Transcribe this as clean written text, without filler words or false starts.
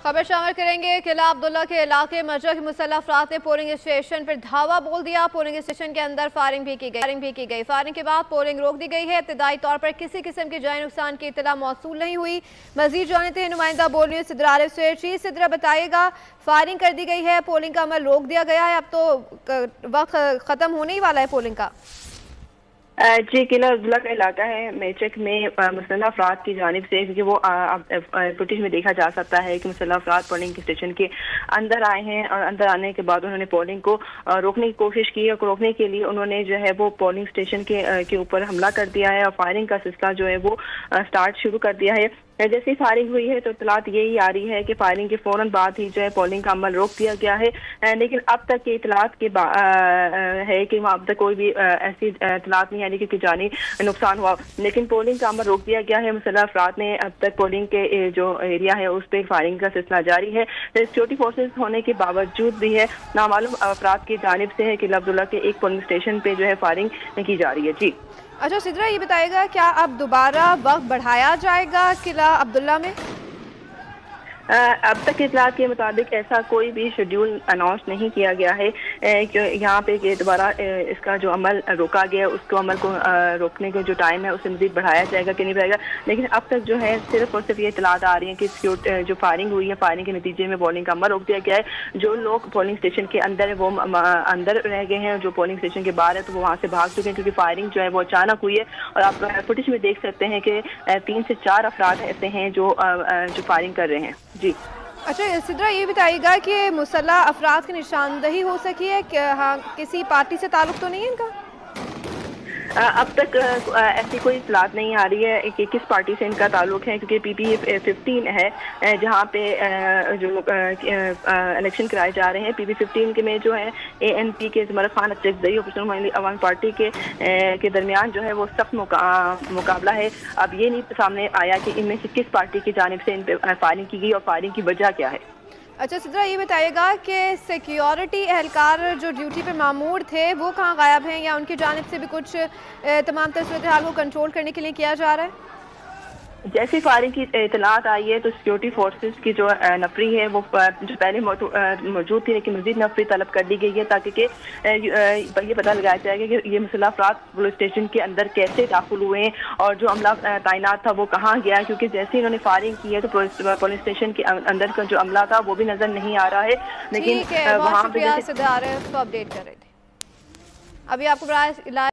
खबर शामिल करेंगे। किला अब्दुल्ला के इलाके मजरा के मुसल्लह अफराद ने पोलिंग स्टेशन पर धावा बोल दिया। पोलिंग स्टेशन के अंदर फायरिंग भी की गई। फायरिंग के बाद पोलिंग रोक दी गई है। इब्तदाई तौर पर किसी किस्म की जानी नुकसान की इत्तला मौसूल नहीं हुई। मजीद जानते हैं नुमाइंदा बोल न्यूज़ सिद्रा आरिफ से। जी सिद्रा, बताइएगा, फायरिंग कर दी गई है, पोलिंग का अमल रोक दिया गया है, अब तो वक्त खत्म होने ही वाला है पोलिंग का। जी, किला अब्दुल्ला का इलाका है मेचक में मुसल्लह अफराद की जानिब से, क्योंकि वो फुटेज में देखा जा सकता है कि मुसल्लह अफराद पोलिंग स्टेशन के अंदर आए हैं और अंदर आने के बाद उन्होंने पोलिंग को रोकने की कोशिश की और रोकने के लिए उन्होंने जो है वो पोलिंग स्टेशन के ऊपर हमला कर दिया है और फायरिंग का सिलसिला जो है वो स्टार्ट शुरू कर दिया है। जैसे ही फायरिंग हुई है तो इतलात यही आ रही है कि फायरिंग के फौरन बाद ही जो है पोलिंग का अमल रोक दिया गया है, लेकिन अब तक के इतलात के है कि वहाँ अब तक कोई भी ऐसी इतलात नहीं आ रही कि जानी नुकसान हुआ, लेकिन पोलिंग का अमल रोक दिया गया है। मुसल्लह अफराद ने अब तक पोलिंग के जो एरिया है उस पर फायरिंग का सिलसिला जारी है। सिक्योरिटी फोर्सेज होने के बावजूद भी है नामालूम अफराद की जानिब से है किला अब्दुल्ला के एक पोलिंग स्टेशन पे जो है फायरिंग की जा रही है। जी अच्छा सिद्रा, ये बताएगा, क्या अब दोबारा वक्त बढ़ाया जाएगा किला अब्दुल्ला में? अब तक इतलात के मुताबिक ऐसा कोई भी शेड्यूल अनाउंस नहीं किया गया है कि यहाँ पे कि दोबारा इसका जो अमल रोका गया उसको अमल को रोकने का जो टाइम है उसे मज़ीद बढ़ाया जाएगा कि नहीं बढ़ाएगा। लेकिन अब तक जो है सिर्फ और सिर्फ ये इतलात आ रही है कि जो फायरिंग हुई है, फायरिंग के नतीजे में पोलिंग का अमल रोक दिया गया है। जो लोग पोलिंग स्टेशन के अंदर है वो अंदर रह गए हैं, जो पोलिंग स्टेशन के बाहर है तो वो वहाँ से भाग चुके हैं, क्योंकि फायरिंग जो है वो अचानक हुई है। और आप फुटेज में देख सकते हैं कि 3 से 4 अफराद ऐसे हैं जो फायरिंग कर रहे हैं। जी अच्छा सिद्रा, ये बताइएगा कि मुसल्लह अफराद की निशानदही हो सकी है कि हाँ किसी पार्टी से ताल्लुक़ तो नहीं है इनका? अब तक ऐसी कोई इतलात नहीं आ रही है कि किस पार्टी से इनका ताल्लुक है, क्योंकि PB15 है जहाँ पे जो इलेक्शन कराए जा रहे हैं। PB15 के में जो है ANP के ज़ुमर खान अचकजई और अवाम पार्टी के दरमियान जो है वो सख्त मुकाबला है। अब ये नहीं सामने आया कि इनमें से किस पार्टी की जानिब से इन पर फायरिंग की गई और फायरिंग की वजह क्या है। अच्छा सिद्रा, ये बताइएगा कि सिक्योरिटी एहलकार जो ड्यूटी पे मामूर थे वो कहाँ गायब हैं, या उनकी जानिब से भी कुछ तमाम सूरत हाल को कंट्रोल करने के लिए किया जा रहा है? जैसी फायरिंग की इतलात आई है तो सिक्योरिटी फोर्सेस की जो नफरी है वो जो पहले मौजूद थी, लेकिन मजीद नफरी तलब कर दी गई है ताकि ये पता लगाया जाएगा कि ये मुसल्लह अफराद पुलिस स्टेशन के अंदर कैसे दाखिल हुए हैं और जो अमला तैनात था वो कहाँ गया, क्योंकि जैसे ही इन्होंने फायरिंग की है तो पुलिस स्टेशन के अंदर का जो अमला था वो भी नजर नहीं आ रहा है। लेकिन वहाँ पे अपडेट कर रहे थे। अभी आपको